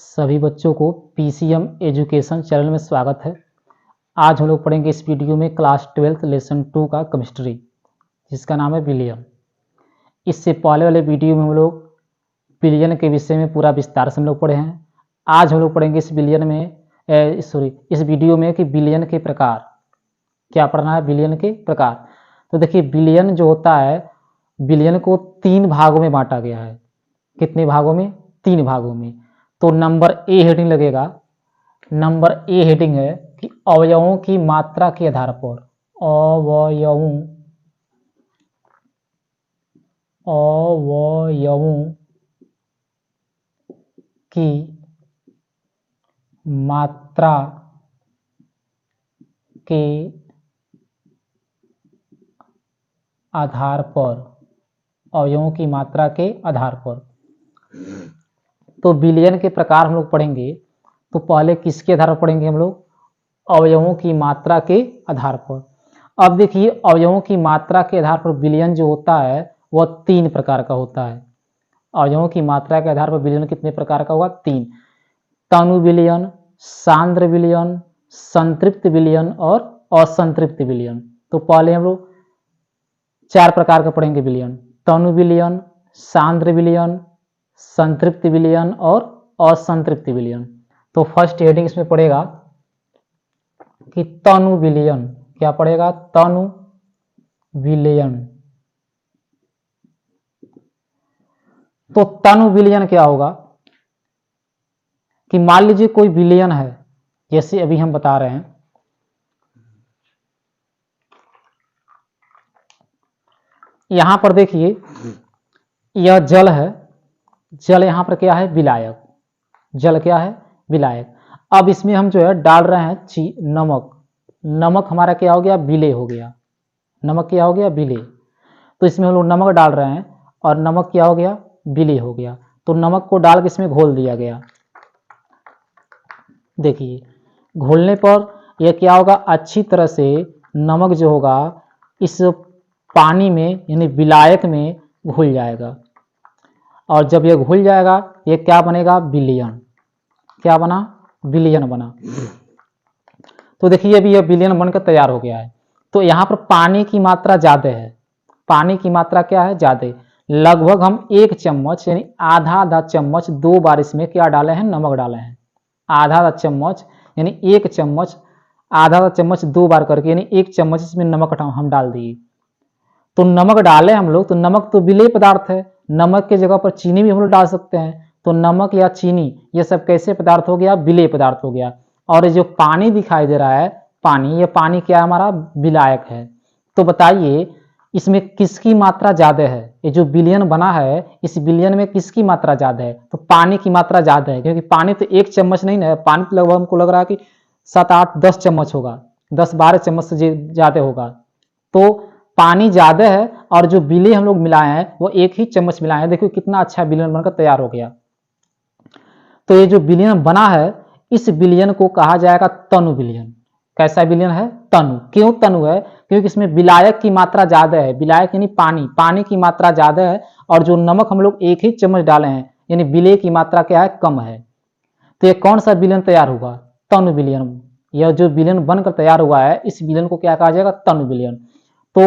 सभी बच्चों को पीसीएम एजुकेशन चैनल में स्वागत है। आज हम लोग पढ़ेंगे इस वीडियो में क्लास 12 लेसन 2 का केमिस्ट्री, जिसका नाम है विलियन। इससे पहले वाले वीडियो में हम लोग विलियन के विषय में पूरा विस्तार से हम लोग पढ़े हैं। आज हम लोग पढ़ेंगे इस वीडियो में कि विलियन के प्रकार। क्या पढ़ना है? विलियन के प्रकार। तो देखिए, विलियन जो होता है, विलियन को 3 भागों में बांटा गया है। कितने भागों में? 3 भागों में। तो नंबर ए हेडिंग लगेगा। नंबर ए हेडिंग है कि अवयवों की मात्रा के आधार पर, अवयवों की मात्रा के आधार पर, अवयवों की मात्रा के आधार पर। तो विलियन के प्रकार हम लोग पढ़ेंगे, तो पहले किसके आधार पर पढ़ेंगे हम लोग? अवयवों की मात्रा के आधार पर। अब देखिए, अवयवों की मात्रा के आधार पर विलियन जो होता है वह 3 प्रकार का होता है। अवयवों की मात्रा के आधार पर विलियन कितने प्रकार का होगा? 3। तनु विलियन, सांद्र विलियन, संतृप्त विलियन और असंतृप्त विलियन। तो पहले हम लोग 4 प्रकार का पढ़ेंगे विलियन: तनु विलियन, सांद्र विलियन, संतृप्त विलियन और असंतृप्त विलियन। तो फर्स्ट हेडिंग इसमें पड़ेगा कि तनु विलियन। क्या पड़ेगा? तनु विलियन। तो तनु विलियन क्या होगा कि मान लीजिए कोई विलियन है, जैसे अभी हम बता रहे हैं, यहां पर देखिए यह जल है। जल यहां पर क्या है? विलायक। जल क्या है? विलायक। अब इसमें हम जो है डाल रहे हैं नमक। नमक हमारा क्या हो गया? विलेय हो गया। नमक क्या हो गया? विलेय। तो इसमें हम लोग नमक डाल रहे हैं और नमक क्या हो गया? विलेय हो गया। तो नमक को डाल के इसमें घोल दिया गया। देखिए, घोलने पर यह क्या होगा? अच्छी तरह से नमक जो होगा इस पानी में, यानी विलायक में घुल जाएगा। और जब यह घुल जाएगा, ये क्या बनेगा? विलियन। क्या बना? विलियन बना। तो देखिए, अभी यह विलियन बनकर तैयार हो गया है। तो यहाँ पर पानी की मात्रा ज्यादा है। पानी की मात्रा क्या है? ज्यादा। लगभग हम 1 चम्मच यानी आधा चम्मच 2 बार इसमें क्या डाले हैं? नमक डाले हैं। आधा चम्मच यानी 1 चम्मच, आधा चम्मच 2 बार करके, यानी 1 चम्मच इसमें नमक हम डाल दिए। तो नमक डाले हम लोग, तो नमक तो विलेय पदार्थ है। नमक की जगह पर चीनी भी हम लोग डाल सकते हैं। तो नमक या चीनी ये सब कैसे पदार्थ हो गया? विलेय पदार्थ हो गया। और जो पानी दिखाई दे रहा है, पानी, ये पानी क्या है? हमारा विलायक है। तो बताइए, इसमें किसकी मात्रा ज्यादा है? ये जो विलियन बना है, इस विलियन में किसकी मात्रा ज्यादा है? तो पानी की मात्रा ज्यादा है, क्योंकि पानी तो 1 चम्मच नहीं है। पानी तो लगभग हमको लग रहा है कि 7, 8, 10 चम्मच होगा, 10, 12 चम्मच से ज्यादा होगा। तो पानी ज्यादा है और जो विलेय हम लोग मिलाए हैं वो 1 ही चम्मच मिलाए हैं। देखिए कितना अच्छा विलियन बनकर तैयार हो गया। तो ये जो विलियन बना है, इस विलियन को कहा जाएगा तनु विलियन। कैसा विलियन है? तनु। क्यों तनु है? क्योंकि इसमें विलायक की मात्रा ज्यादा है। विलायक यानी पानी, पानी की मात्रा ज्यादा है और जो नमक हम लोग 1 ही चम्मच डाले हैं, यानी विलेय की मात्रा क्या है? कम है। तो ये कौन सा विलियन तैयार हुआ? तनु विलियन। यह जो विलियन बनकर तैयार हुआ है, इस विलियन को क्या कहा जाएगा? तनु विलियन। तो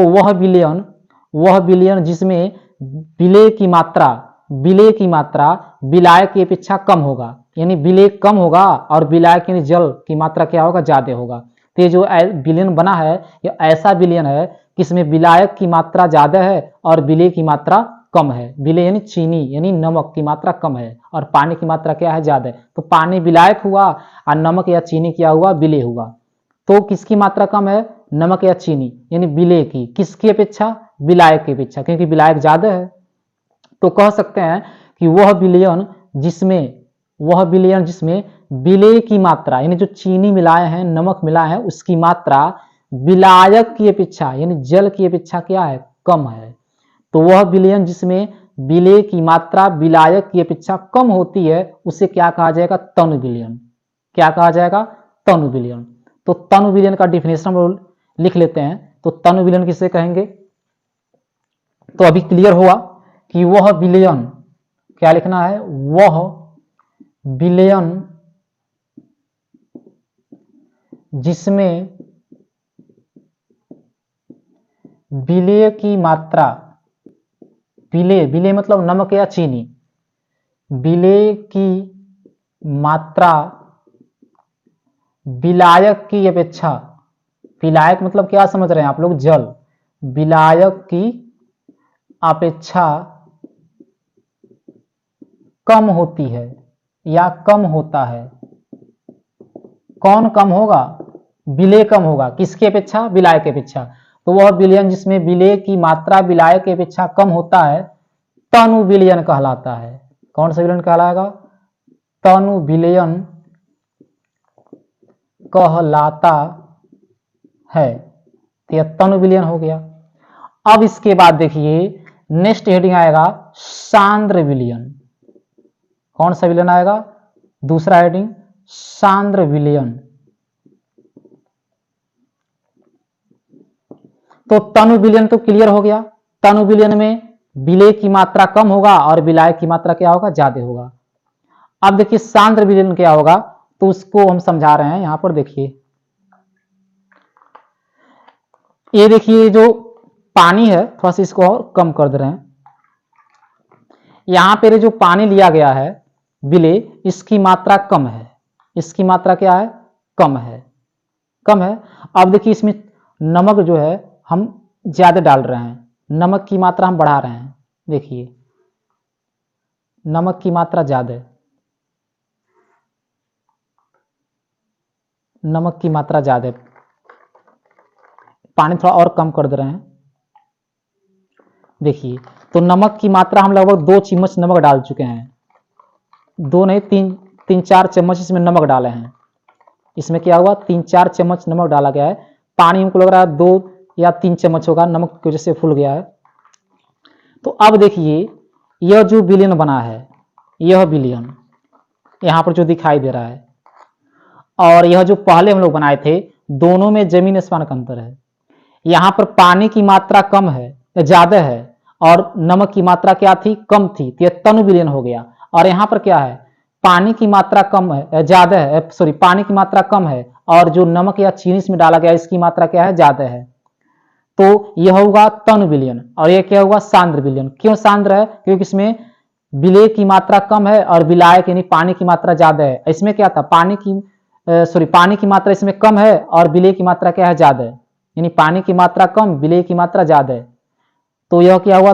वह विलियन जिसमें विलेय की मात्रा विलायक की अपेक्षा कम होगा, यानी विलेय कम होगा और विलायक यानी जल की मात्रा क्या होगा? ज्यादा होगा। तो ये जो विलियन बना है, ये ऐसा विलियन है कि इसमें विलायक की मात्रा ज्यादा है और विलेय की मात्रा कम है। विलेय यानी चीनी, यानी नमक की मात्रा कम है और पानी की मात्रा क्या है? ज्यादा है। तो पानी विलायक हुआ और नमक या चीनी क्या हुआ? विलेय हुआ। तो किसकी मात्रा कम है? नमक या चीनी, यानी विलेय की। किसकी अपेक्षा? विलायक की अपेक्षा, क्योंकि विलायक ज्यादा है। तो कह सकते हैं कि वह विलियन जिसमें विलेय की मात्रा, यानी जो चीनी मिलाए हैं, नमक मिलाए हैं, उसकी मात्रा विलायक की अपेक्षा, यानी जल की अपेक्षा क्या है? कम है। तो वह विलियन जिसमें विलेय की मात्रा विलायक की अपेक्षा कम होती है, उसे क्या कहा जाएगा? तनु विलियन। क्या कहा जाएगा? तनु विलियन। तो तनु विलियन का डिफिनेशन हम लिख लेते हैं। तो तनु विलियन किसे कहेंगे? तो अभी क्लियर हुआ कि वह विलियन, क्या लिखना है? वह विलयन जिसमें विलेय की मात्रा, विलेय मतलब नमक या चीनी, विलेय की मात्रा विलायक की अपेक्षा, विलायक मतलब क्या समझ रहे हैं आप लोग, जल, विलायक की अपेक्षा कम होती है या कम होता है। कौन कम होगा? विलेय कम होगा, किसकी अपेक्षा? विलायक की अपेक्षा। तो वह विलयन जिसमें विलेय की मात्रा विलायक की अपेक्षा कम होता है तनु विलयन कहलाता है। कौन सा विलयन कहलाएगा? तनु विलयन कहलाता है। तो यह तनु विलयन हो गया। अब इसके बाद देखिए नेक्स्ट हेडिंग आएगा सांद्र विलयन। कौन सा विलयन आएगा? दूसरा हेडिंग सांद्र विलयन। तो तनु विलयन तो क्लियर हो गया, तनु विलयन में विलेय की मात्रा कम होगा और विलायक की मात्रा क्या होगा? ज्यादा होगा। अब देखिए सांद्र विलयन क्या होगा, तो उसको हम समझा रहे हैं। यहां पर देखिए, ये देखिए जो पानी है, थोड़ा सा इसको और कम कर दे रहे हैं। यहां पर जो पानी लिया गया है विलेय, इसकी मात्रा कम है। इसकी मात्रा क्या है? कम है, कम है। अब देखिए इसमें नमक जो है हम ज्यादा डाल रहे हैं, नमक की मात्रा हम बढ़ा रहे हैं। देखिए नमक की मात्रा ज्यादा है, नमक की मात्रा ज्यादा है। पानी थोड़ा और कम कर दे रहे हैं। देखिए तो नमक की मात्रा हम लगभग 2 चम्मच नमक डाल चुके हैं, 2 नहीं 3-4 चम्मच इसमें नमक डाले हैं। इसमें क्या हुआ? 3-4 चम्मच नमक डाला गया है। पानी हमको लग रहा है 2 या 3 चम्मच होगा, नमक की वजह से फूल गया है। तो अब देखिए यह जो विलयन बना है, यह विलयन यहां पर जो दिखाई दे रहा है, और यह जो पहले हम लोग बनाए थे, दोनों में जमीन आसमान का अंतर है। यहां पर पानी की मात्रा कम है, ज्यादा है, और नमक की मात्रा क्या थी? कम थी, तो यह तनु विलयन हो गया। और यहां पर क्या है? पानी की मात्रा कम है, ज्यादा है, सॉरी पानी की मात्रा कम है, और जो नमक या चीनी इसमें डाला गया इसकी मात्रा क्या है? ज्यादा है। तो यह होगा तनु विलयन, और यह क्या होगा? सांद्र विलयन। क्यों सांद्र है? क्योंकि इसमें विलेय की मात्रा कम है और विलायक यानी पानी की मात्रा ज्यादा है। इसमें क्या था? पानी की मात्रा इसमें कम है और विलेय की मात्रा क्या है? ज्यादा है। यानी पानी की मात्रा कम, विलेय की मात्रा ज्यादा है। तो यह क्या हुआ?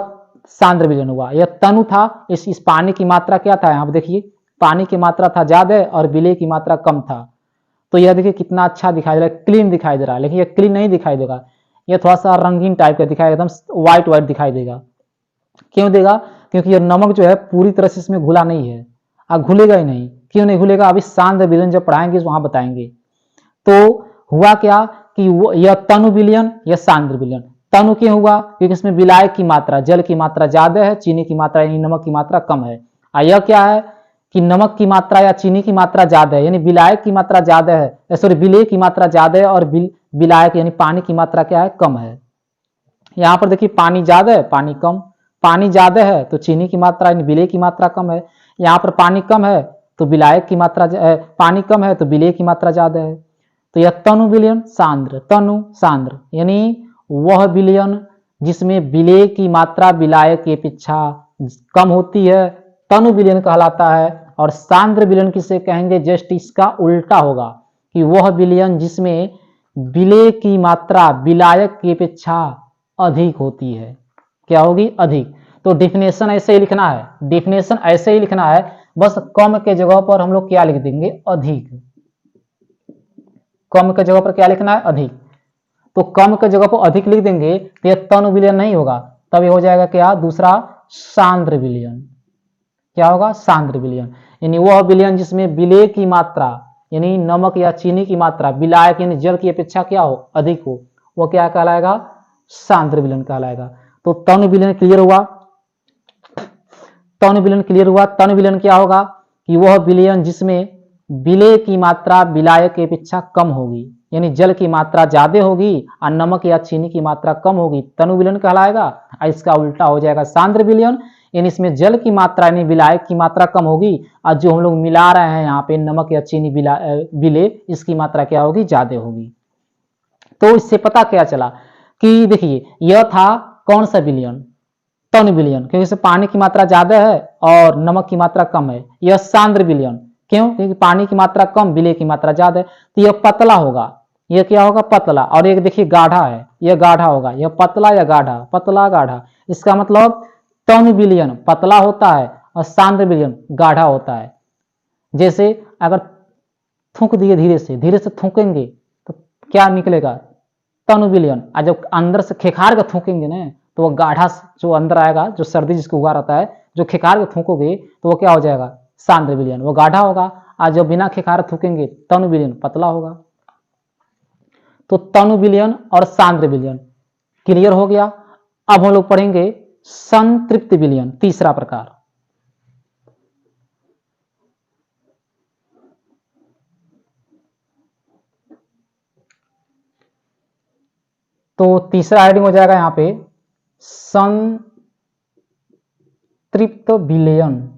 सांद्र विलयन हुआ। यह तनु था, इस पानी की मात्रा क्या था? यहाँ पर देखिए पानी की मात्रा था ज्यादा और विलेय की मात्रा कम था। तो यह देखिए कितना अच्छा दिखाई दे रहा है, क्लीन दिखाई दे रहा है। लेकिन यह क्लीन नहीं दिखाई देगा, यह थोड़ा सा रंगीन टाइप का दिखाई, एकदम व्हाइट व्हाइट दिखाई देगा। क्यों देगा? क्योंकि यह नमक जो है पूरी तरह से इसमें घुला नहीं है, घुलेगा ही नहीं। क्यों नहीं घुलेगा? अभी सांद्र विलयन जब पढ़ाएंगे वहां बताएंगे। तो हुआ क्या कि यह तनु विलयन, यह सांद्र विलयन। तनु क्यों हुआ? क्योंकि इसमें विलायक की मात्रा, जल की मात्रा ज्यादा है, चीनी की मात्रा यानी नमक की मात्रा कम है। यह क्या है कि नमक की मात्रा या चीनी की मात्रा ज्यादा है, यानी विलायक की मात्रा ज्यादा है, सॉरी विलेय की मात्रा ज्यादा है, और विलायक यानी पानी की मात्रा क्या है? कम है। यहाँ पर देखिए पानी ज्यादा है, पानी कम। पानी ज्यादा है तो चीनी की मात्रा यानी विलेय की मात्रा कम है। यहाँ पर पानी कम है तो विलायक की मात्रा, पानी कम है तो विलेय की मात्रा ज्यादा है। तो यह तनु विलयन सांद्र, तनु सांद्र यानी वह विलयन जिसमें विलेय की मात्रा विलायक की अपेक्षा कम होती है, तनु विलयन कहलाता है। और सांद्र विलयन किसे कहेंगे? जस्ट इसका उल्टा होगा कि वह विलयन जिसमें विलेय की मात्रा विलायक की अपेक्षा अधिक होती है। क्या होगी? अधिक। तो डिफिनेशन ऐसे ही लिखना है, डिफिनेशन ऐसे ही लिखना है, बस कम के जगह पर हम लोग क्या लिख देंगे? अधिक। कम के जगह पर क्या लिखना है? अधिक। तो कम के जगह पर अधिक लिख देंगे तो यह तनु विलयन नहीं होगा, तब ये हो जाएगा क्या? दूसरा सांद्र विलयन। क्या होगा? सांद्र विलयन यानी वह विलयन जिसमें विलेय की मात्रा यानी नमक या चीनी की मात्रा विलायक यानी जल की अपेक्षा क्या हो? अधिक हो, वो क्या कहलाएगा? सांद्र विलयन कहलाएगा। तो तनु विलयन क्लियर हुआ, तनु विलयन क्लियर हुआ। तनु विलयन क्या होगा कि वह विलयन जिसमें विलेय की मात्रा विलायक की अपेक्षा कम होगी, यानी जल की मात्रा ज्यादा होगी और नमक या चीनी की मात्रा कम होगी, तनु विलयन कहलाएगा। इसका उल्टा हो जाएगा सांद्र विलयन, यानी इसमें जल की मात्रा यानी विलायक की मात्रा कम होगी, और जो हम लोग मिला रहे हैं यहाँ पे नमक या चीनी विले, इसकी मात्रा क्या होगी, ज्यादा होगी। तो इससे पता क्या चला कि देखिए यह था कौन सा विलयन, टन विलयन, क्योंकि इसमें पानी की मात्रा ज्यादा है और नमक की मात्रा कम है। यह सांद्र विलयन, क्यों, क्योंकि पानी की मात्रा कम, विलय की मात्रा ज्यादा है, तो यह पतला होगा। यह क्या होगा, पतला। और एक देखिए गाढ़ा है, यह गाढ़ा होगा। यह पतला या गाढ़ा, पतला गाढ़ा, इसका मतलब टन विलयन पतला होता है और सांद्र विलयन गाढ़ा होता है। जैसे अगर थूक दिए धीरे से थूकेंगे तो क्या निकलेगा, टन विलयन। और जब अंदर से खेखार के थूकेंगे ना तो वो गाढ़ा जो अंदर आएगा, जो सर्दी जिसको उगा रहता है, जो खेखार के थूकोगे तो वो क्या हो जाएगा, सांद्र विलयन, वो गाढ़ा होगा। और जब बिना खेखार थूकेंगे टन विलयन पतला होगा। तो तनु विलयन और सांद्र विलयन क्लियर हो गया। अब हम लोग पढ़ेंगे संतृप्त विलयन, तीसरा प्रकार। तो तीसरा हेडिंग हो जाएगा यहां पे संतृप्त विलयन।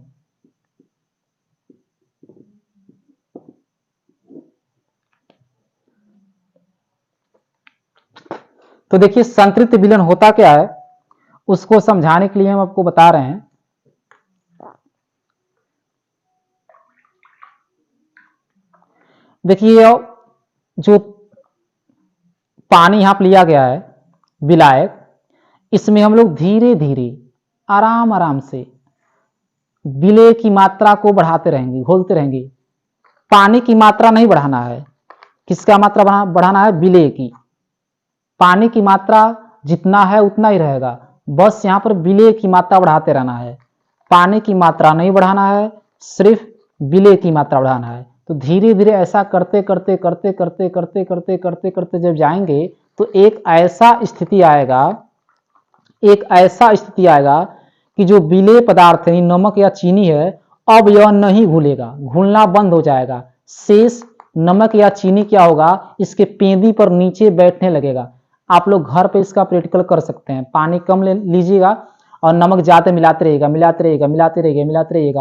तो देखिए संतृप्त विलयन होता क्या है, उसको समझाने के लिए हम आपको बता रहे हैं। देखिए जो पानी यहां पर लिया गया है विलायक, इसमें हम लोग धीरे धीरे आराम आराम से विलय की मात्रा को बढ़ाते रहेंगे, घोलते रहेंगे। पानी की मात्रा नहीं बढ़ाना है, किसका मात्रा बढ़ाना है, विलय की। पानी की मात्रा जितना है उतना ही रहेगा, बस यहां पर विलय की मात्रा बढ़ाते रहना है। पानी की मात्रा नहीं बढ़ाना है, सिर्फ विलय की मात्रा बढ़ाना है। तो धीरे धीरे ऐसा करते करते करते करते करते करते करते करते जब जाएंगे तो एक ऐसा स्थिति आएगा कि जो विलय पदार्थ है, नमक या चीनी है, अब यह नहीं घुलेगा, घुलना बंद हो जाएगा। शेष नमक या चीनी क्या होगा, इसके पेंदी पर नीचे बैठने लगेगा। आप लोग घर पे इसका प्रैक्टिकल कर सकते हैं। पानी कम लीजिएगा और नमक ज्यादा मिलाते रहिएगा,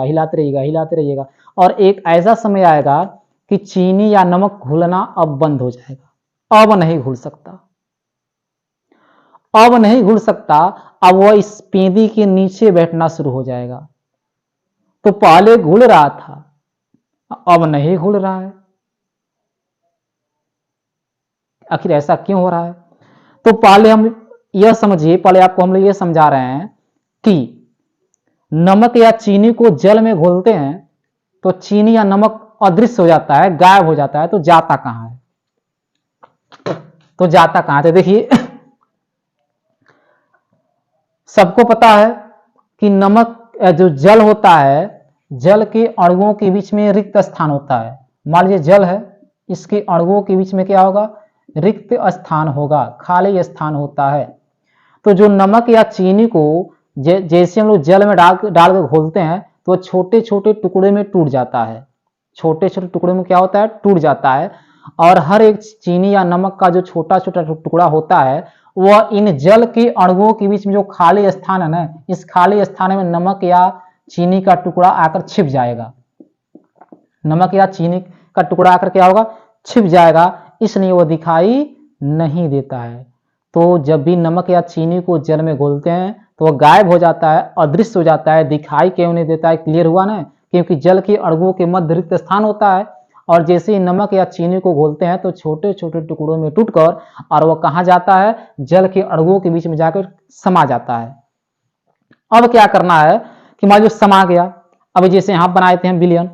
हिलाते रहिएगा, और एक ऐसा समय आएगा कि चीनी या नमक घुलना अब बंद हो जाएगा, अब नहीं घुल सकता, अब वह इस पेंदी के नीचे बैठना शुरू हो जाएगा। तो पहले घुल रहा था, अब नहीं घुल रहा है। आखिर ऐसा क्यों हो रहा है? तो पहले हम यह समझिए, पहले आपको हम लोग यह समझा रहे हैं कि नमक या चीनी को जल में घोलते हैं तो चीनी या नमक अदृश्य हो जाता है, गायब हो जाता है। तो जाता कहां है, तो देखिए सबको पता है कि नमक जो जल होता है, जल के अणुओं के बीच में रिक्त स्थान होता है। मान लीजिए जल है, इसके अणुओं के बीच में क्या होगा, रिक्त स्थान होगा, खाली स्थान होता है। तो जो नमक या चीनी को जैसे हम लोग जल में डाल के घोलते हैं तो छोटे छोटे टुकड़े में टूट जाता है, छोटे छोटे टुकड़े में क्या होता है, टूट जाता है। और हर एक चीनी या नमक का जो छोटा छोटा टुकड़ा होता है वह इन जल के अणुओं के बीच में जो खाली स्थान है ना, इस खाली स्थान में नमक या चीनी का टुकड़ा आकर छिप जाएगा। नमक या चीनी का टुकड़ा आकर क्या होगा, छिप जाएगा, इसलिए वह दिखाई नहीं देता है। तो जब भी नमक या चीनी को जल में घोलते हैं तो वह गायब हो जाता है, अदृश्य हो जाता है, दिखाई क्यों नहीं देता है, क्लियर हुआ ना, क्योंकि जल के अणुओं के मध्य रिक्त स्थान होता है। और जैसे ही नमक या चीनी को घोलते हैं तो छोटे छोटे टुकड़ों में टूटकर और वह कहां जाता है, जल के अणुओं के बीच में जाकर समा जाता है। अब क्या करना है कि मान लो समा गया, अब जैसे यहां बनाए थे हम विलयन,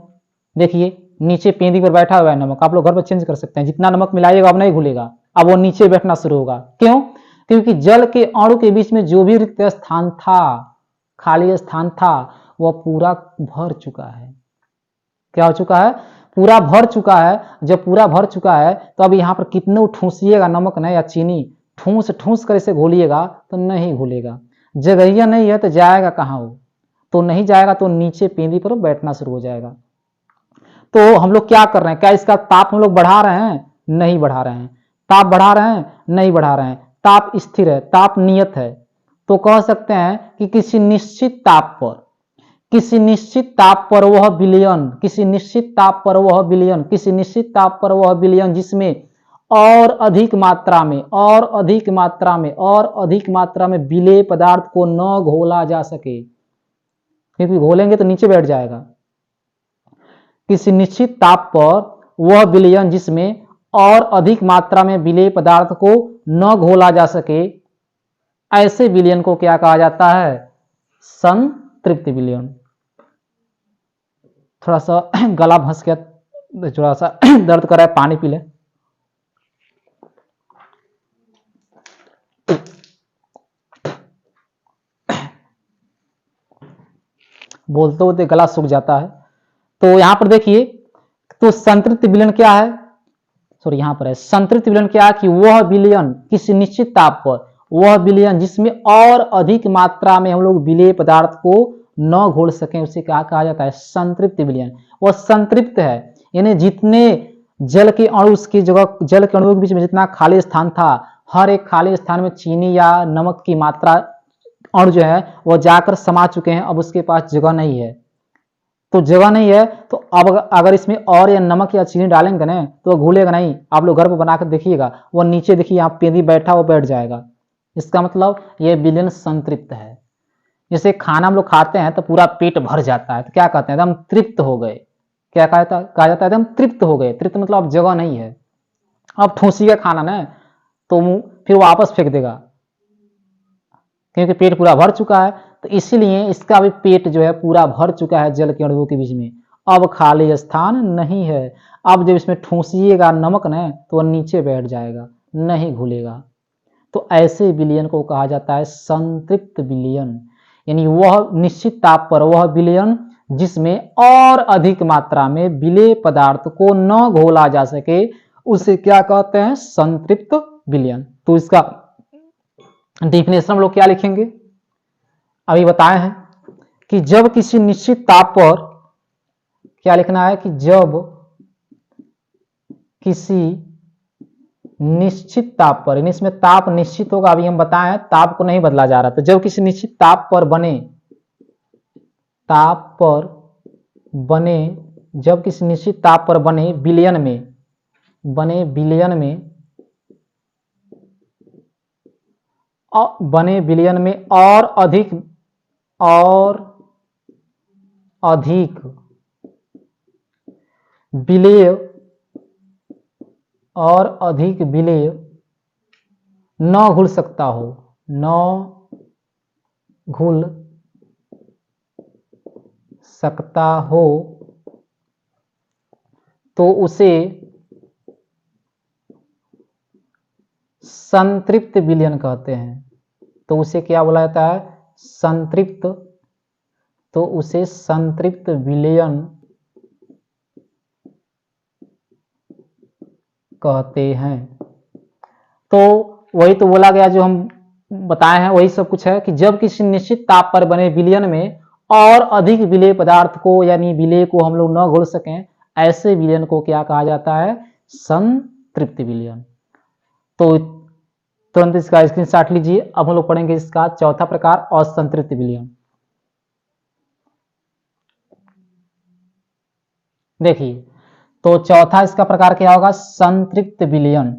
देखिए नीचे पेंदी पर बैठा हुआ है नमक, आप लोग घर पर चेंज कर सकते हैं, जितना नमक मिलाइएगा अब नहीं घुलेगा, अब वो नीचे बैठना शुरू होगा। क्यों, क्योंकि जल के अणु के बीच में जो भी रिक्त स्थान था, खाली स्थान था, वह पूरा भर चुका है। क्या हो चुका है, पूरा भर चुका है। जब पूरा भर चुका है तो अब यहाँ पर कितने ठूसिएगा नमक न या चीनी, ठूस ठूस कर इसे घोलिएगा तो नहीं घुलेगा। जगहिया नहीं है तो जाएगा कहाँ वो, तो नहीं जाएगा, तो नीचे पेंदी पर बैठना शुरू हो जाएगा। तो हम लोग क्या कर रहे हैं, क्या इसका ताप हम लोग बढ़ा रहे हैं, नहीं बढ़ा रहे हैं। ताप बढ़ा रहे हैं, नहीं बढ़ा रहे हैं। ताप स्थिर है, ताप नियत है। तो कह सकते हैं कि किसी निश्चित ताप पर, किसी निश्चित ताप पर वह विलयन, किसी निश्चित ताप पर वह विलयन, किसी निश्चित ताप पर वह विलयन जिसमें और अधिक मात्रा में, और अधिक मात्रा में, और अधिक मात्रा में विलेय पदार्थ को न घोला जा सके, क्योंकि घोलेंगे तो नीचे बैठ जाएगा। किसी निश्चित ताप पर वह विलयन जिसमें और अधिक मात्रा में विलेय पदार्थ को न घोला जा सके, ऐसे विलयन को क्या कहा जाता है? संतृप्त विलयन। थोड़ा सा गला फंस गया, थोड़ा सा दर्द कर रहा है, पानी पी ले। बोलते बोलते गला सूख जाता है। तो यहां पर देखिए, तो संतृप्त विलयन क्या है? सॉरी, यहां पर है संतृप्त विलयन क्या है कि वह विलयन किसी निश्चित ताप पर, वह विलयन जिसमें और अधिक मात्रा में हम लोग विलेय पदार्थ को न घोल सकें, उसे क्या कहा जाता है? संतृप्त विलयन। वह संतृप्त है, यानी जितने जल के अणु की जगह, जल के अणुओं के बीच में जितना खाली स्थान था, हर एक खाली स्थान में चीनी या नमक की मात्रा, अणु जो है वह जाकर समा चुके हैं। अब उसके पास जगह नहीं है, तो जगह नहीं है, तो अब अगर इसमें और या नमक या चीनी डालेंगे ना तो घुलेगा नहीं। आप लोग घर पर बनाकर देखिएगा, वो नीचे देखिए यहाँ पेंदी बैठा वो बैठ जाएगा। इसका मतलब ये विलयन संतृप्त है। जैसे खाना हम लोग खाते हैं तो पूरा पेट भर जाता है, तो क्या कहते हैं? एकदम तृप्त हो गए। क्या कहा जाता है? एकदम तृप्त हो गए। तृप्त मतलब अब जगह नहीं है, अब ठूसिएगा खाना ना तो फिर वापस फेंक देगा, क्योंकि पेट पूरा भर चुका है। तो इसीलिए इसका भी पेट जो है पूरा भर चुका है जल के अणुओं के बीच में, अब खाली स्थान नहीं है। अब जब इसमें ठूसिएगा नमक न तो वह नीचे बैठ जाएगा, नहीं घुलेगा। तो ऐसे विलयन को कहा जाता है संतृप्त विलयन, यानी वह निश्चित ताप पर वह विलयन जिसमें और अधिक मात्रा में विलेय पदार्थ को न घोला जा सके, उसे क्या कहते हैं? संतृप्त विलयन। तो इसका डिफिनेशन हम लोग क्या लिखेंगे? अभी बताए हैं कि जब किसी निश्चित ताप पर, क्या लिखना है कि जब किसी निश्चित ताप पर, यानी इसमें ताप निश्चित होगा, अभी हम बताए हैं ताप को नहीं बदला जा रहा। तो जब किसी निश्चित ताप पर बने, ताप पर बने, जब किसी निश्चित ताप पर बने विलयन में, बने विलयन में, बने विलयन में और अधिक विलेय, और अधिक विलेय न घुल सकता हो, न घुल सकता हो, तो उसे संतृप्त विलयन कहते हैं। तो उसे क्या बोला जाता है? संतृप्त। तो उसे संतृप्त विलयन कहते हैं। तो वही तो बोला गया जो हम बताए हैं, वही सब कुछ है कि जब किसी निश्चित ताप पर बने विलयन में और अधिक विलेय पदार्थ को, यानी विलेय को हम लोग न घोल सकें, ऐसे विलयन को क्या कहा जाता है? संतृप्त विलयन। तो तुरंत इसका स्क्रीनशॉट लीजिए। अब हम लोग पढ़ेंगे इसका चौथा प्रकार, असंतृप्त विलयन। देखिए, तो चौथा इसका प्रकार क्या होगा? संतृप्त विलयन।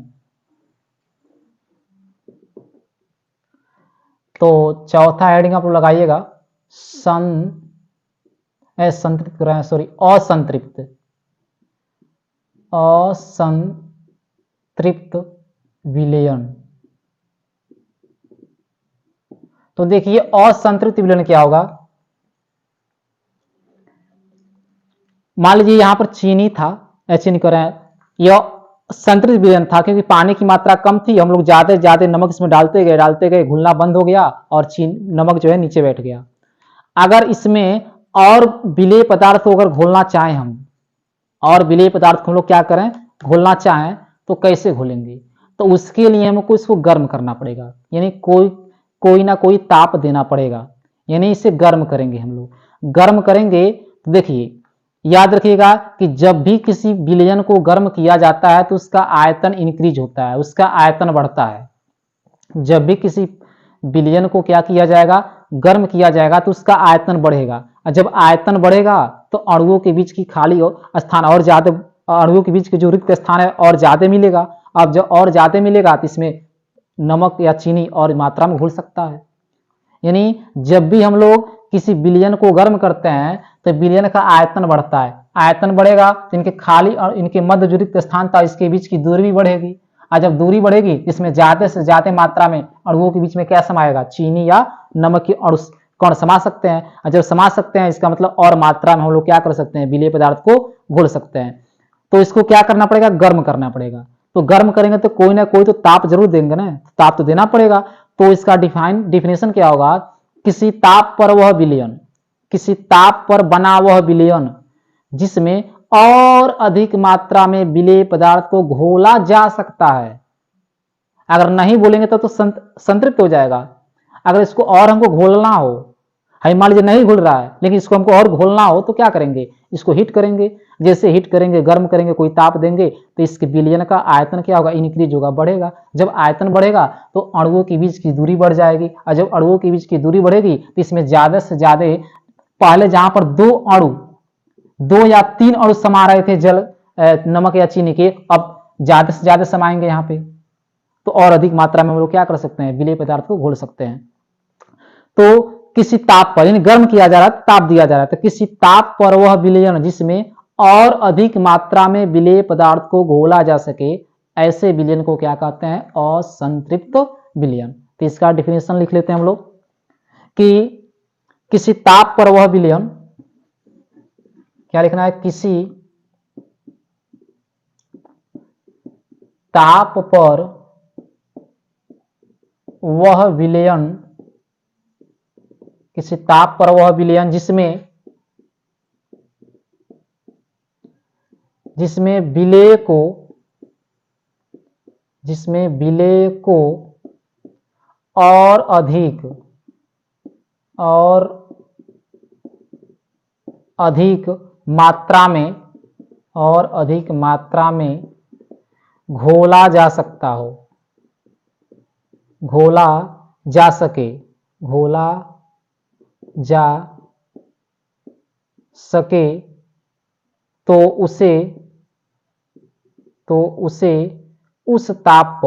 तो चौथा हेडिंग आप लोग लगाइएगा, संतृप्त कर रहे हैं, सॉरी, असंतृप्त, असंतृप्त विलयन। तो देखिए असंतृप्त विलयन क्या होगा? मान लीजिए यहां पर चीनी था, चीनी कर रहे हैं, यह संतृप्त विलयन था क्योंकि पानी की मात्रा कम थी, हम लोग ज्यादा ज्यादा नमक इसमें डालते गए, घुलना बंद हो गया और नमक जो है नीचे बैठ गया। अगर इसमें और विलेय पदार्थ को अगर घोलना चाहें हम, और विलेय पदार्थ को हम लोग क्या करें? घोलना चाहें, तो कैसे घोलेंगे? तो उसके लिए हमको इसको गर्म करना पड़ेगा, यानी कोई ना कोई ताप देना पड़ेगा, यानी इसे गर्म करेंगे हम लोग। गर्म करेंगे तो देखिए, याद रखिएगा कि जब भी किसी विलयन को गर्म किया जाता है तो उसका आयतन इंक्रीज होता है, उसका आयतन बढ़ता है। जब भी किसी विलयन को क्या किया जाएगा, गर्म किया जाएगा तो उसका आयतन बढ़ेगा, और जब आयतन बढ़ेगा तो अणुओं के बीच की खाली स्थान और ज्यादा, अणुओं के बीच के जो रिक्त स्थान है और ज्यादा मिलेगा। अब जब और ज्यादा मिलेगा तो इसमें नमक या चीनी और मात्रा में घुल सकता है। यानी जब भी हम लोग किसी विलयन को गर्म करते हैं तो विलयन का आयतन बढ़ता है, आयतन बढ़ेगा तो इनके खाली और इनके मध्य जो रिक्त स्थान था इसके बीच की दूरी भी बढ़ेगी, और जब दूरी बढ़ेगी इसमें ज्यादा से ज्यादा मात्रा में अणुओं के बीच में क्या समाएगा, चीनी या नमक के अणु कण समा सकते हैं, और जब समा सकते हैं इसका मतलब और मात्रा में हम लोग क्या कर सकते हैं, विलेय पदार्थ को घोल सकते हैं। तो इसको क्या करना पड़ेगा, गर्म करना पड़ेगा। तो गर्म करेंगे तो कोई ना कोई तो ताप जरूर देंगे ना, ताप तो देना पड़ेगा। तो इसका डिफिनेशन क्या होगा, किसी ताप पर वह विलयन, किसी ताप पर बना वह विलयन जिसमें और अधिक मात्रा में विलेय पदार्थ को घोला जा सकता है। अगर नहीं बोलेंगे तो संतृप्त हो जाएगा। अगर इसको और हमको घोलना हो, है मान लीजिए नहीं घुल रहा है लेकिन इसको हमको और घोलना हो तो क्या करेंगे, इसको हीट करेंगे। जैसे हीट करेंगे, गर्म करेंगे, कोई ताप देंगे तो इसके विलयन का आयतन क्या होगा, इंक्रीज होगा, बढ़ेगा। जब आयतन बढ़ेगा तो अणुओं के बीच की दूरी बढ़ जाएगी, और जब अणुओं के बीच की दूरी बढ़ेगी तो इसमें ज्यादा से ज्यादा, पहले जहां पर दो या तीन अणु समा रहे थे जल नमक या चीनी के, अब ज्यादा से ज्यादा समाएंगे यहाँ पे, तो और अधिक मात्रा में हम लोग क्या कर सकते हैं, विलेय पदार्थ को घोल सकते हैं। तो किसी ताप पर, यानी गर्म किया जा रहा है, ताप दिया जा रहा है, तो किसी ताप पर वह विलयन जिसमें और अधिक मात्रा में विलेय पदार्थ को घोला जा सके, ऐसे विलयन को क्या कहते हैं, असंतृप्त विलयन। तो इसका डिफिनेशन लिख लेते हैं हम लोग कि किसी ताप पर वह विलयन, क्या लिखना है, किसी ताप पर वह विलयन, किसी ताप पर वह विलयन जिसमें विलेय को और अधिक मात्रा में घोला जा सकता हो, घोला जा सके तो उसे उस ताप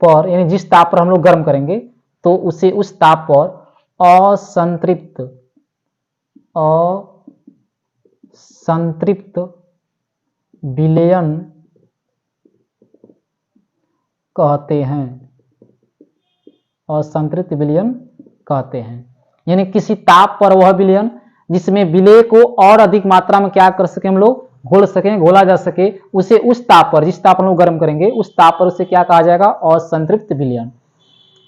पर, यानी जिस ताप पर हम लोग गर्म करेंगे तो उसे उस ताप पर असंतृप्त विलयन कहते हैं, असंतृप्त विलयन कहते हैं। यानी किसी ताप पर वह विलयन जिसमें विलेय को और अधिक मात्रा में क्या कर सके, हम लोग घोल सके, घोला जा सके, उसे उस ताप पर, जिस ताप हम लोग गर्म करेंगे उस ताप पर उसे क्या कहा जाएगा, असंतृप्त विलयन।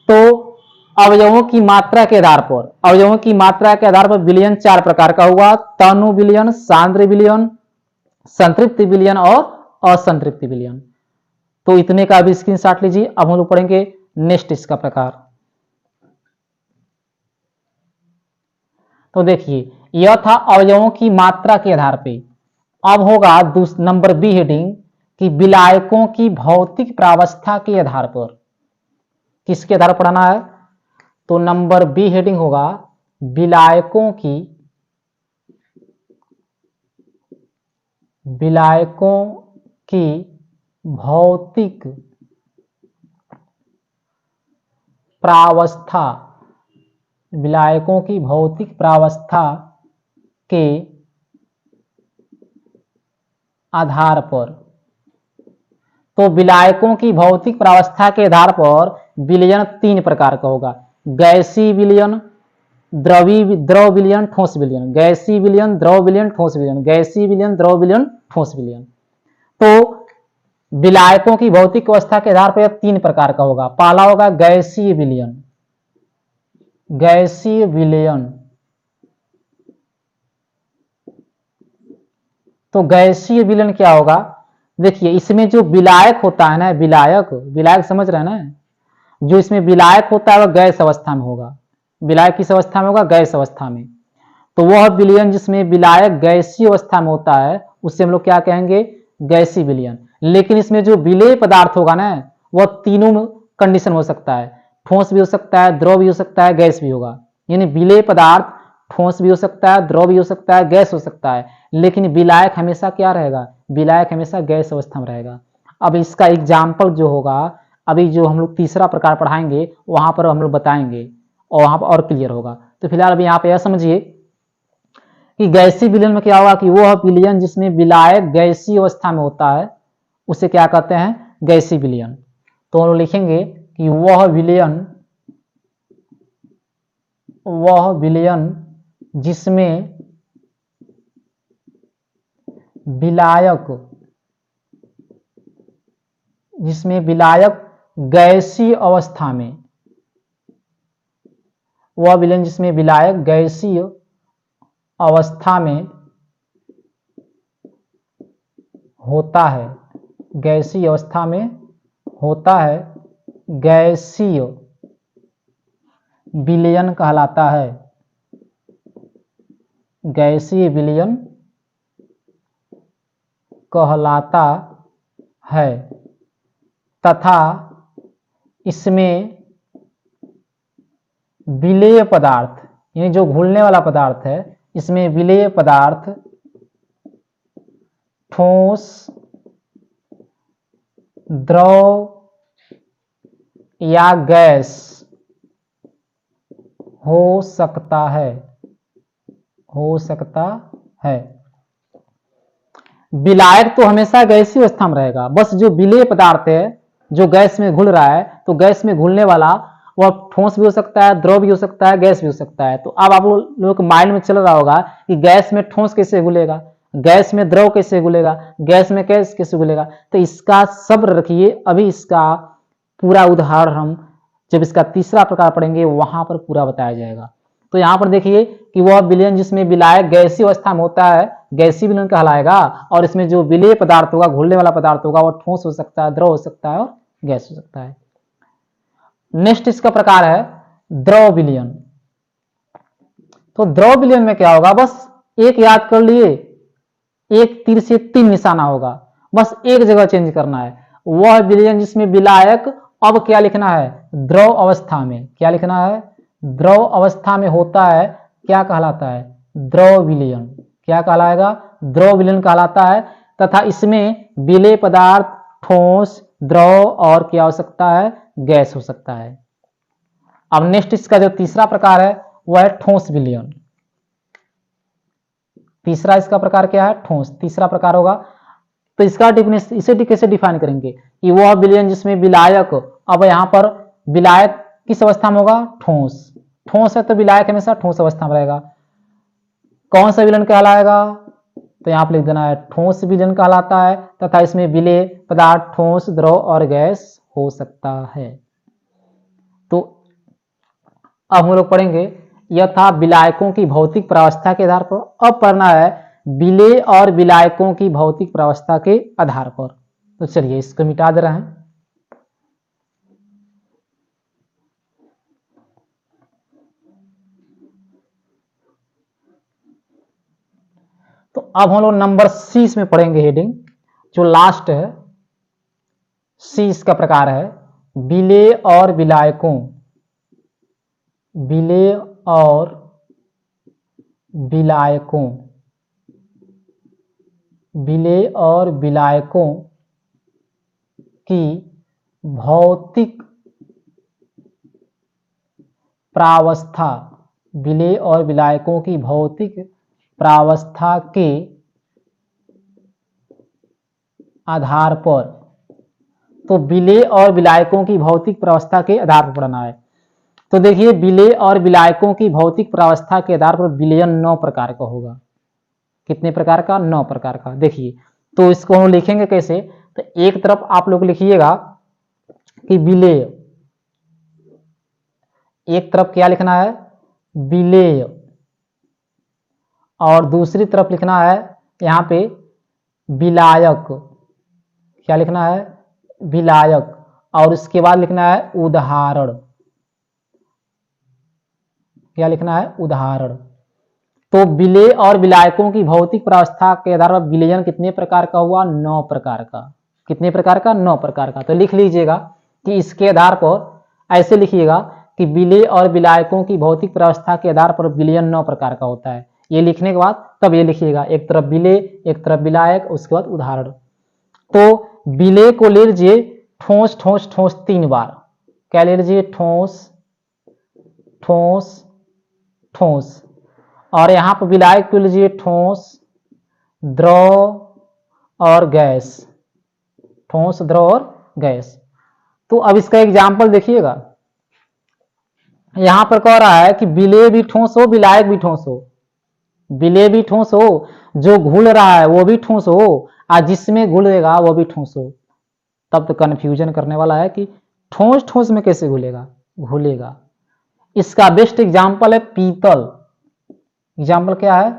तो अवयवों की मात्रा के आधार पर विलयन चार प्रकार का हुआ, तनु विलयन, सांद्र विलयन, संतृप्त विलयन और असंतृप्त विलयन। तो इतने का भी स्क्रीनशॉट लीजिए। अब हम लोग पढ़ेंगे नेक्स्ट इसका प्रकार। तो देखिए, यह था अवयवों की मात्रा के आधार पे। अब होगा नंबर बी हेडिंग कि विलायकों की भौतिक प्रावस्था के आधार पर। किसके आधार पर पढ़ना है, तो नंबर बी हेडिंग होगा विलायकों की भौतिक प्रावस्था, विलायकों की भौतिक प्रावस्था के आधार पर। तो विलायकों की भौतिक प्रावस्था के आधार पर विलयन तीन प्रकार का होगा, गैसीय विलयन, द्रव विलयन, ठोस विलयन, गैसीय विलयन, द्रव विलयन, ठोस विलयन, गैसीय विलयन, द्रव विलयन, ठोस विलयन। तो विलायकों की भौतिक अवस्था के आधार पर तीन प्रकार का होगा। पहला होगा गैसीय विलयन, गैसीय विलयन। तो गैसीय विलयन क्या होगा, देखिए इसमें जो विलायक होता है ना, विलायक समझ रहे हैं ना, जो इसमें विलायक होता है वह गैस अवस्था में होगा। विलायक किस अवस्था में होगा, गैस अवस्था में। तो वह विलयन जिसमें विलायक गैसीय अवस्था में होता है उसे हम लोग क्या कहेंगे, गैसीय विलयन। लेकिन इसमें जो विलेय पदार्थ होगा ना वह तीनों में कंडीशन हो सकता है, ठोस भी हो सकता है, द्रव भी हो सकता है, गैस भी होगा। यानी विलेय पदार्थ ठोस भी हो सकता है, द्रव भी हो सकता है, गैस हो सकता है, लेकिन विलायक हमेशा क्या रहेगा, विलायक हमेशा गैस अवस्था में रहेगा। अब इसका एग्जाम्पल जो होगा, अभी जो हम लोग तीसरा प्रकार पढ़ाएंगे वहां पर हम लोग बताएंगे और वहां पर और क्लियर होगा। तो फिलहाल अभी यहाँ पे यह समझिए कि गैसीय विलयन में क्या होगा कि वह विलयन जिसमें विलायक गैसीय अवस्था में होता है उसे क्या कहते हैं, गैसीय विलयन। तो हम लोग लिखेंगे कि वह विलयन जिसमें विलायक गैसीय अवस्था में, वह विलयन जिसमें विलायक गैसीय अवस्था में होता है, गैसीय अवस्था में होता है, गैसीय विलयन कहलाता है, गैसीय विलयन कहलाता है। तथा इसमें विलेय पदार्थ, यानी जो घुलने वाला पदार्थ है, इसमें विलेय पदार्थ ठोस, द्रव या गैस हो सकता है, विलायक तो हमेशा गैसीय अवस्था में रहेगा, बस जो विलेय पदार्थ है जो गैस में घुल रहा है, तो गैस में घुलने वाला वह ठोस भी हो सकता है, द्रव भी हो सकता है, गैस भी हो सकता है। तो अब आप लोगों के माइंड में चल रहा होगा कि गैस में ठोस कैसे घुलेगा, गैस में द्रव कैसे घुलेगा, गैस में गैस कैसे घुलेगा। तो इसका सब्र रखिए, अभी इसका पूरा उदाहरण हम जब इसका तीसरा प्रकार पढ़ेंगे वहां पर पूरा बताया जाएगा। तो यहाँ पर देखिए कि वह विलयन जिसमें विलायक गैसीय अवस्था में होता है, गैसीय विलयन कहलाएगा, और इसमें जो विलेय पदार्थ होगा, घुलने वाला पदार्थ होगा, वह ठोस हो सकता है, द्रव हो सकता है और गैस हो सकता है। नेक्स्ट इसका प्रकार है द्रव विलयन। तो द्रव विलयन में क्या होगा, बस एक याद कर लिए, एक तीर से तीन निशाना होगा, बस एक जगह चेंज करना है। वह विलयन जिसमें विलायक अब क्या लिखना है, द्रव अवस्था में, क्या लिखना है, द्रव अवस्था में होता है, क्या कहलाता है, द्रव विलयन। क्या कहलाएगा, द्रव विलयन कहलाता है। तथा इसमें विलेय पदार्थ ठोस, द्रव और क्या हो सकता है, गैस हो सकता है। अब नेक्स्ट इसका जो तीसरा प्रकार है वह है ठोस विलयन। तीसरा इसका प्रकार क्या है, ठोस, तीसरा प्रकार होगा। तो इसका डिफिनेशन इसे कैसे डिफाइन करेंगे कि वह विलयन जिसमें विलायक, अब यहां पर विलायक किस अवस्था में होगा, ठोस, ठोस है तो विलायक हमेशा ठोस अवस्था में रहेगा। कौन सा विलयन कहलाएगा, तो यहां पर लिख देना है ठोस विलयन कहलाता है। तथा इसमें विलेय पदार्थ ठोस, द्रव और गैस हो सकता है। तो अब हम लोग पढ़ेंगे यथा विलायकों की भौतिक प्रावस्था के आधार पर। अब पढ़ना है विलेय और विलायकों की भौतिक प्रावस्था के आधार पर। तो चलिए इसको मिटा दे रहे हैं। तो अब हम लोग नंबर सी में पढ़ेंगे, हेडिंग जो लास्ट है, सी इसका प्रकार है विलेय और विलायकों, विलेय और विलायकों, विलेय और विलायकों की भौतिक प्रावस्था, विलेय और विलायकों की भौतिक प्रावस्था के आधार पर। तो विलेय और विलायकों की भौतिक प्रावस्था के आधार पर पढ़ना है। तो देखिए विलेय और विलायकों की भौतिक प्रावस्था के आधार पर विलयन 9 प्रकार का होगा। कितने प्रकार का, 9 प्रकार का। देखिए तो इसको हम लिखेंगे कैसे, तो एक तरफ आप लोग लिखिएगा कि विलेय, एक तरफ क्या लिखना है, विलेय, और दूसरी तरफ लिखना है यहां पे विलायक, क्या लिखना है, विलायक, और इसके बाद लिखना है उदाहरण, क्या लिखना है, उदाहरण। तो विलेय और विलायकों की भौतिक प्रावस्था के आधार पर विलयन कितने प्रकार का हुआ, 9 प्रकार का। कितने प्रकार का, 9 प्रकार का। तो लिख लीजिएगा कि इसके आधार पर ऐसे लिखिएगा कि विलेय और विलायकों की भौतिक प्रावस्था के आधार पर विलयन 9 प्रकार का होता है। ये लिखने के बाद तब ये लिखिएगा, एक तरफ विलेय एक तरफ विलायक, उसके बाद उदाहरण। तो विलेय को ले लीजिए ठोस ठोस ठोस 3 बार, क्या ले लीजिए, ठोस ठोस ठोस। और यहां पर विलायक को लीजिए ठोस द्रव और गैस, ठोस द्रव और गैस। तो अब इसका एग्जाम्पल देखिएगा, यहां पर कह रहा है कि विलेय भी ठोस हो विलायक भी ठोस हो, विलेय भी ठोस हो, जो घुल रहा है वो भी ठोस हो और जिसमें घुलेगा वो भी ठोस हो। तब तो कंफ्यूजन करने वाला है कि ठोस ठोस में कैसे घुलेगा, घुलेगा। इसका बेस्ट एग्जाम्पल है पीतल। एग्जाम्पल क्या है,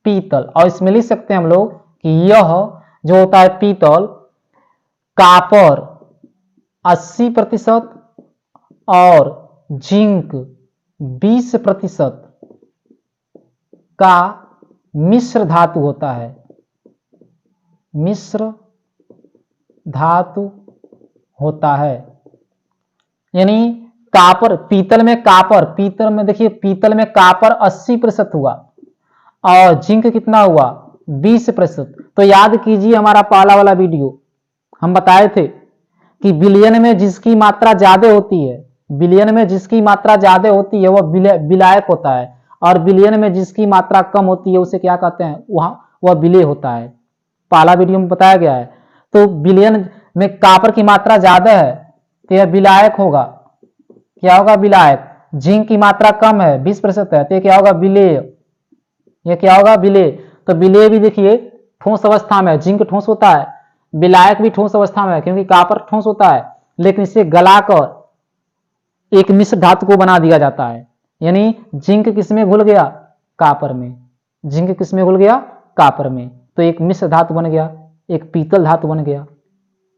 पीतल। और इसमें लिख सकते हैं हम लोग कि यह जो होता है पीतल, कॉपर 80% और जिंक 20% का मिश्र धातु होता है, मिश्र धातु होता है। यानी कॉपर, पीतल में कॉपर, पीतल में देखिए पीतल में कॉपर 80% हुआ और जिंक कितना हुआ 20%। तो याद कीजिए हमारा पहला वाला वीडियो, हम बताए थे कि विलयन में जिसकी मात्रा ज्यादा होती है, विलयन में जिसकी मात्रा ज्यादा होती है वह विलायक होता है, और विलयन में जिसकी मात्रा कम होती है उसे क्या कहते हैं, वह विलेय होता है। पहला वीडियो में बताया गया है। तो विलयन में कॉपर की मात्रा ज्यादा है तो यह विलायक होगा, क्या होगा, विलायक। जिंक की मात्रा कम है 20% है तो क्या होगा, विलेय। यह क्या होगा, विलेय। तो विलेय भी देखिए ठोस अवस्था में, जिंक ठोस होता है, विलायक भी ठोस अवस्था में है क्योंकि कॉपर ठोस होता है, लेकिन इसे गलाकर एक मिश्र धातु को बना दिया जाता है। यानी जिंक किसमें घुल गया, कॉपर में, जिंक किसमें घुल गया, कॉपर में, तो एक मिश्र धातु बन गया, एक पीतल धातु बन गया।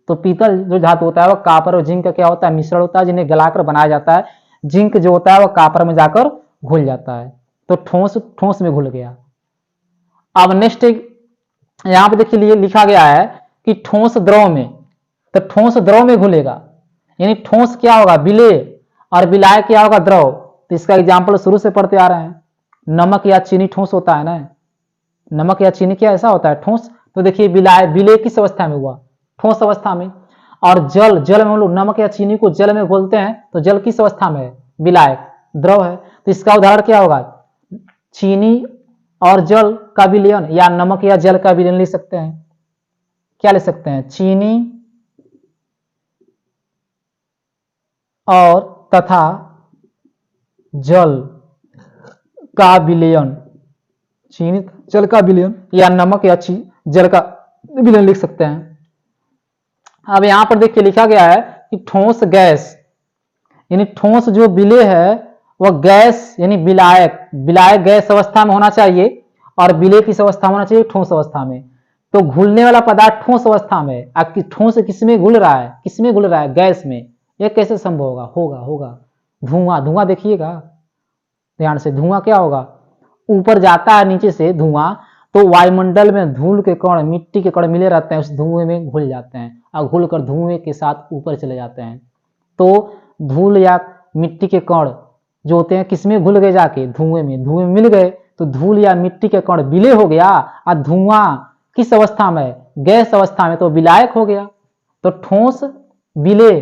तो पीतल जो धातु होता है वह कॉपर और जिंक का क्या होता है, मिश्रण होता है, जिन्हें गलाकर बनाया जाता है। जिंक जो होता है वह कॉपर में जाकर घुल जाता है, तो ठोस ठोस में घुल गया। अब नेक्स्ट यहां पे देखिए लिखा गया है कि ठोस द्रव में, तो ठोस द्रव में घुलेगा, यानी ठोस क्या होगा, विलेय, और विलायक क्या होगा, द्रव। तो इसका एग्जाम्पल शुरू से पढ़ते आ रहे हैं, नमक या चीनी ठोस होता है ना, नमक या चीनी क्या ऐसा होता है, ठोस। तो देखिए विलेय किस अवस्था में हुआ, ठोस अवस्था में। और जल, जल में हम लोग नमक या चीनी को जल में घोलते हैं तो जल किस अवस्था में है, विलायक, द्रव है। तो इसका उदाहरण क्या होगा, चीनी और जल का विलयन, या नमक या जल का विलयन लिख सकते हैं। क्या लिख सकते हैं, चीनी और तथा जल का विलयन, चीनी जल का विलयन, या नमक या जल का विलयन लिख सकते हैं। अब यहां पर देखिए लिखा गया है कि ठोस गैस, यानी ठोस जो विलेय है वह गैस यानी विलायक, विलायक गैस अवस्था में होना चाहिए और विलेय किस अवस्था में होना चाहिए, ठोस अवस्था में। तो घुलने वाला पदार्थ ठोस अवस्था में, अब ठोस किसमें घुल रहा है, किसमें घुल रहा है, गैस में। यह कैसे संभव होगा, होगा होगा धुआं, धुआं देखिएगा ध्यान से, धुआं क्या होगा, ऊपर जाता है नीचे से धुआं, तो वायुमंडल में धूल के कण, मिट्टी के कण मिले रहते हैं, उस धुएं में घुल जाते हैं और घुलकर धुएं के साथ ऊपर चले जाते हैं। तो धूल या मिट्टी के कण जो होते हैं किसमें घुल गए, जाके धुएं में, धुएं में मिल गए, तो धूल या मिट्टी के कण विलेय हो गया और धुआं किस अवस्था में, गैस अवस्था में, तो विलायक हो गया। तो ठोस विलेय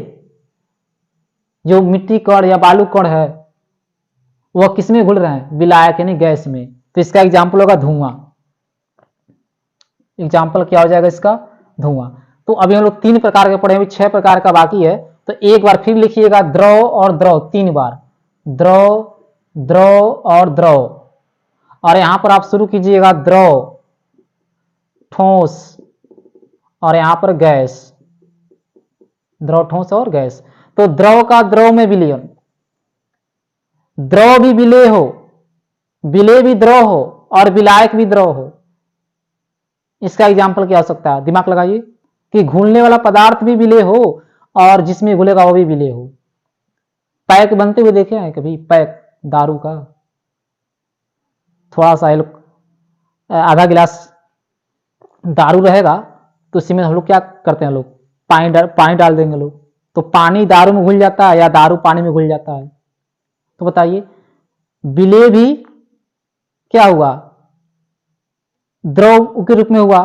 जो मिट्टी कण या बालू कण है वह किसमें घुल रहे हैं, विलायक यानी गैस में। तो इसका एग्जाम्पल होगा धुआं, एग्जाम्पल क्या हो जाएगा इसका, धुआं। तो अभी हम लोग 3 प्रकार के पढ़े, अभी 6 प्रकार का बाकी है। तो एक बार फिर लिखिएगा, द्रव और द्रव 3 बार, द्रव द्रव और द्रव। और यहां पर आप शुरू कीजिएगा द्रव, ठोस, और यहां पर गैस, द्रव ठोस और गैस। तो द्रव का द्रव में विलयन, द्रव भी विलेय हो, विलेय भी द्रव हो और विलायक भी द्रव हो। इसका एग्जाम्पल क्या हो सकता है, दिमाग लगाइए, कि घुलने वाला पदार्थ भी विलेय हो और जिसमें घुलेगा वो भी विलेय हो। पैक बनते हुए देखे हैं कभी, पैक दारू का, थोड़ा सा आधा गिलास दारू रहेगा तो उसी में हम लोग क्या करते हैं, लोग पानी डाल देंगे लोग, तो पानी दारू में घुल जाता है या दारू पानी में घुल जाता है? तो बताइए, विलय भी क्या हुआ, द्रव के रूप में हुआ,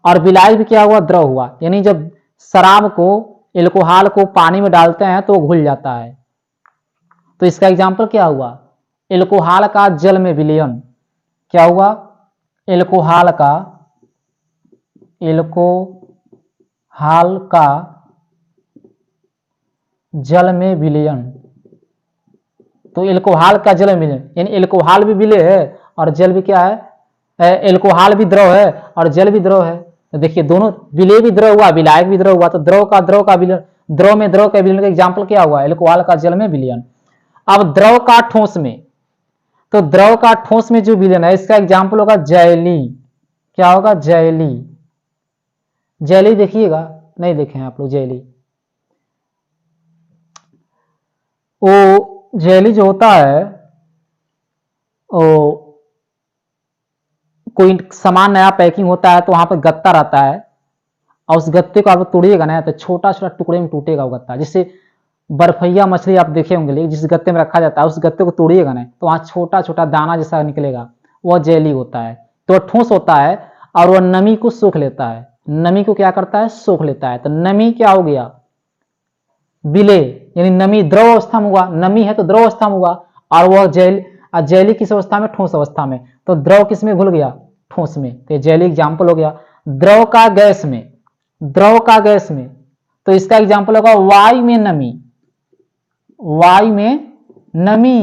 और विलायक भी क्या हुआ, द्रव हुआ। यानी जब शराब को, एल्कोहल को पानी में डालते हैं तो वो घुल जाता है। तो इसका एग्जाम्पल क्या हुआ, एल्कोहल का जल में विलयन। क्या हुआ, एल्कोहल का जल में विलयन। तो एल्कोहल का जल में विलयन, यानी एल्कोहल भी विलय है और जल भी क्या है, एल्कोहल भी द्रव है और जल भी द्रव है। तो देखिए दोनों, विलय भी द्रव हुआ, विलायक भी द्रव हुआ। तो द्रव का विलयन, द्रव में द्रव का विलयन का एग्जाम्पल क्या हुआ, एल्कोहल का जल में विलयन। अब द्रव का ठोस में, तो द्रव का ठोस में जो विलयन है इसका एग्जाम्पल होगा जैली। क्या होगा, जैली। जैली देखिएगा, नहीं देखे हैं आप लोग जैली? वो जैली जो होता है, वो कोई सामान नया पैकिंग होता है तो वहां पर गत्ता रहता है, और उस गत्ते को आप तोड़िएगा ना तो छोटा छोटा टुकड़े में टूटेगा वो गत्ता। जैसे बर्फैया मछली आप देखे होंगे, जिस गत्ते में रखा जाता है उस गत्ते को तोड़िएगा ना तो वहां छोटा छोटा दाना जैसा निकलेगा, वह जेली होता है। तो वह ठोस होता है और वह नमी को सोख लेता है। नमी को क्या करता है, सोख लेता है। तो नमी क्या हो गया, विलय, यानी नमी द्रव अवस्था में हुआ, नमी है तो द्रव अवस्था में हुआ, और वह जेली किस अवस्था में, ठोस अवस्था में। तो द्रव किस में घुल गया, ठोस में। तो जेली एग्जाम्पल हो गया। द्रव का गैस में, द्रव का गैस में, तो इसका एग्जाम्पल होगा वायु में नमी। वायु में नमी,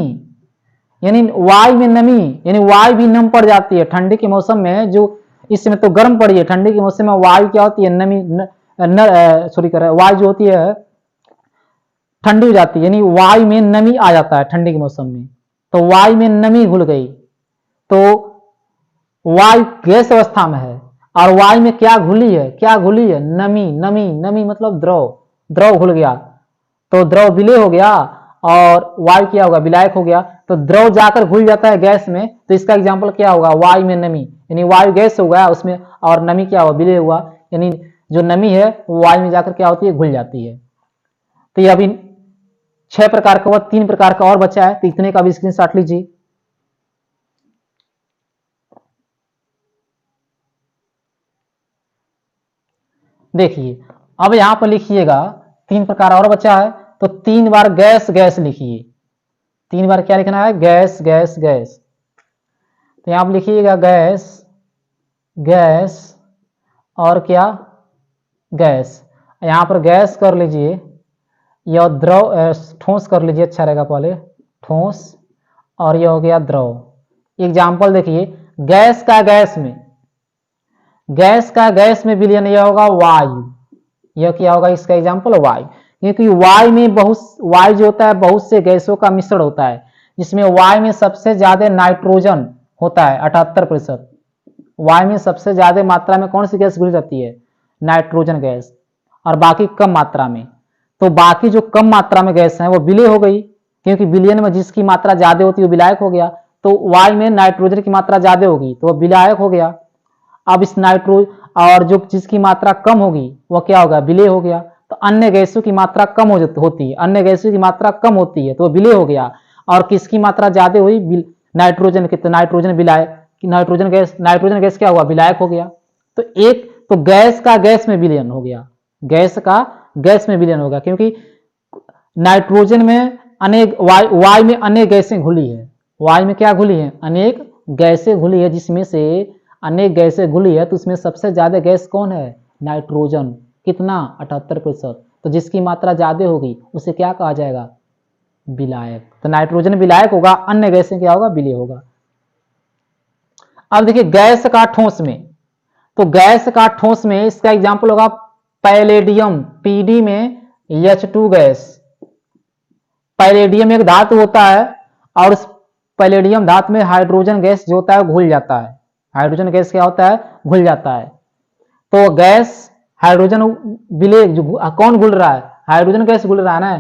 यानी वायु में नमी, यानी वायु भी नम पड़ जाती है ठंडी के मौसम में। जो इस समय तो गर्म पड़ी है, ठंडी के मौसम में वायु क्या होती है, नमी, वायु जो होती है ठंडी हो जाती है, यानी वायु में नमी आ जाता है ठंडी के मौसम में। तो वायु में नमी घुल गई, तो वायु गैस अवस्था में है और वायु में क्या घुली है, क्या घुली है, नमी। नमी, नमी मतलब द्रव, द्रव घुल गया तो द्रव विलय हो गया और वायु क्या होगा, विलायक हो गया। तो द्रव जाकर घुल जाता है गैस में, तो इसका एग्जाम्पल क्या होगा, वायु में नमी, यानी वायु गैस हो गया उसमें और नमी क्या हुआ, विलय हुआ। यानी जो नमी है वो वायु में जाकर क्या होती है, घुल जाती है। तो ये अभी 6 प्रकार का हुआ, 3 प्रकार का और बचा है, तो इतने का भी स्क्रीनशॉट लीजिए। देखिए अब यहां पर लिखिएगा 3 प्रकार और बचा है, तो 3 बार गैस गैस लिखिए। 3 बार क्या लिखना है, गैस गैस गैस। तो यहां पर लिखिएगा गैस गैस और क्या, गैस। यहां पर गैस कर लीजिए या द्रव, ठोस कर लीजिए, अच्छा रहेगा पहले, ठोस, और यह हो गया द्रव। एग्जाम्पल देखिए, गैस का गैस में, गैस का गैस में विलयन यह होगा वायु। यह क्या होगा, इसका एग्जाम्पल वायु, क्योंकि वायु में बहुत, वायु जो होता है बहुत से गैसों का मिश्रण होता है, जिसमें वायु में सबसे ज्यादा नाइट्रोजन होता है 78%। वायु में सबसे ज्यादा मात्रा में कौन सी गैस घुल जाती है, नाइट्रोजन गैस, और बाकी कम मात्रा में। तो बाकी जो कम मात्रा में गैस है वो विलय हो गई, क्योंकि विलयन में जिसकी मात्रा ज्यादा होती है वो विलायक हो गया। तो वायु में नाइट्रोजन की मात्रा ज्यादा होगी तो वो विलायक हो गया। अब इस और जो जिसकी मात्रा कम होगी वो क्या होगा, विलय हो गया। तो अन्य गैसों की मात्रा कम होती है, अन्य गैसों की मात्रा कम होती है तो विलय हो गया। और किसकी मात्रा ज्यादा हुई, नाइट्रोजन की, तो नाइट्रोजन विलायक, नाइट्रोजन गैस क्या हुआ, विलायक हो गया। तो एक तो गैस का गैस में विलयन हो गया, गैस का गैस में विलयन होगा, क्योंकि नाइट्रोजन में अनेक, वायु में अनेक गैसें घुली है। वायु में क्या घुली है, अनेक गैसें घुली है, जिसमें से अनेक गैसें घुली है तो उसमें सबसे ज्यादा गैस कौन है, नाइट्रोजन। कितना, 78%। तो जिसकी मात्रा ज्यादा होगी उसे क्या कहा जाएगा, विलायक। तो नाइट्रोजन विलायक होगा, अन्य गैसें क्या होगा, विलय होगा। अब देखिए गैस का ठोस में, तो गैस का ठोस में इसका एग्जाम्पल होगा पैलेडियम, पीडी में H2 गैस। पैलेडियम एक धातु होता है और उस पैलेडियम धातु में हाइड्रोजन गैस जो होता है घुल जाता है। हाइड्रोजन गैस क्या होता है, घुल जाता है। तो गैस हाइड्रोजन विलय, कौन घुल रहा है, हाइड्रोजन गैस घुल रहा है ना।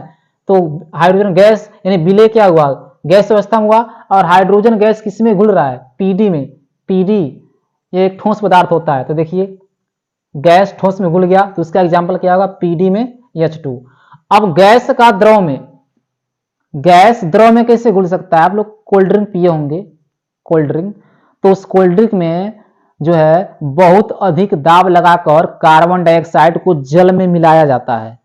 तो हाइड्रोजन गैस यानी विलय क्या हुआ, गैस अवस्था में हुआ, और हाइड्रोजन गैस किसमें घुल रहा है, पीडी में। पीडी ये एक ठोस पदार्थ होता है। तो देखिए गैस ठोस में घुल गया तो उसका एग्जाम्पल क्या होगा, पीडी में H2। अब गैस का द्रव में, गैस द्रव में कैसे घुल सकता है? आप लोग कोल्ड ड्रिंक पिए होंगे, कोल्ड ड्रिंक, तो उस कोल्ड ड्रिंक में जो है बहुत अधिक दाब लगाकर कार्बन डाइऑक्साइड को जल में मिलाया जाता है।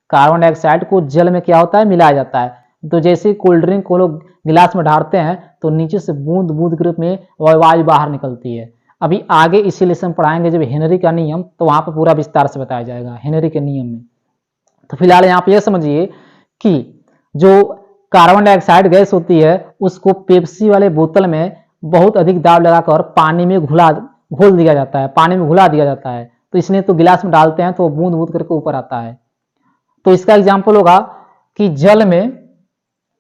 कार्बन डाइऑक्साइड को जल में क्या होता है? मिलाया जाता है। तो जैसे कोल्ड ड्रिंक को लोग गिलास में ढारते हैं तो नीचे से बूंद बूंद के रूप में वायु बाहर निकलती है। अभी आगे इसी लेसन पढ़ाएंगे जब हेनरी का नियम, तो वहां पर पूरा विस्तार से बताया जाएगा हेनरी के नियम में। तो फिलहाल यहाँ पे यह समझिए कि जो कार्बन डाइऑक्साइड गैस होती है उसको पेप्सी वाले बोतल में बहुत अधिक दाब लगाकर पानी में घोल दिया जाता है, पानी में घुला दिया जाता है। तो इसलिए तो गिलास में डालते हैं तो बूंद बूंद करके ऊपर आता है। तो इसका एग्जाम्पल होगा कि जल में,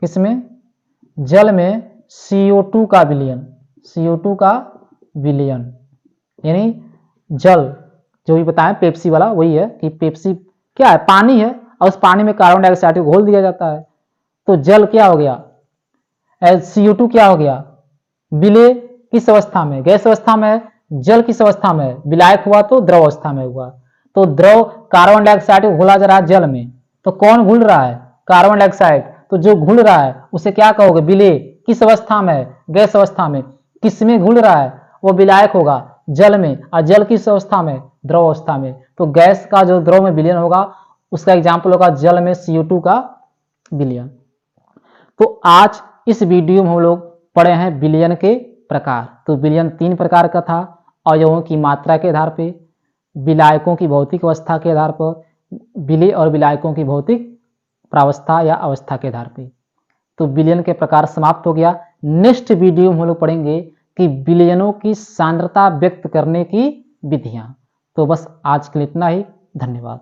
किसमें? जल में CO2 का विलयन, CO2 का विलयन, यानी जल जो भी बताएं पेप्सी वाला वही है कि पेप्सी क्या है? पानी है और उस पानी में कार्बन डाइऑक्साइड को घोल दिया जाता है। तो जल क्या हो गया? CO2 क्या हो गया? विलय किस अवस्था में? गैस अवस्था में है। जल किस अवस्था में है? विलायक हुआ तो द्रव अवस्था में हुआ। तो द्रव कार्बन डाइऑक्साइड को घोला जा रहा है जल में, तो कौन घुल रहा है? Carbon dioxide. तो जो घुल रहा है उसे क्या कहोगे? विलय। किस अवस्था में है? गैस अवस्था में। किसमें घुल रहा है? वो विलायक होगा जल में। और जल किस अवस्था में? द्रव अवस्था में। तो गैस का जो द्रव में विलयन होगा उसका एग्जाम्पल होगा जल में CO2 का विलयन। तो आज इस वीडियो में हम लोग पढ़े हैं विलयन के प्रकार। तो विलयन 3 प्रकार का था, अवयवों की मात्रा के आधार पर, विलायकों की भौतिक अवस्था के आधार पर, विलय और विलायकों की भौतिक प्रावस्था या अवस्था के आधार पर। तो विलयन के प्रकार समाप्त हो गया। नेक्स्ट वीडियो में हम लोग पढ़ेंगे कि विलयनों की सांद्रता व्यक्त करने की विधियां। तो बस आज के लिए इतना ही। धन्यवाद।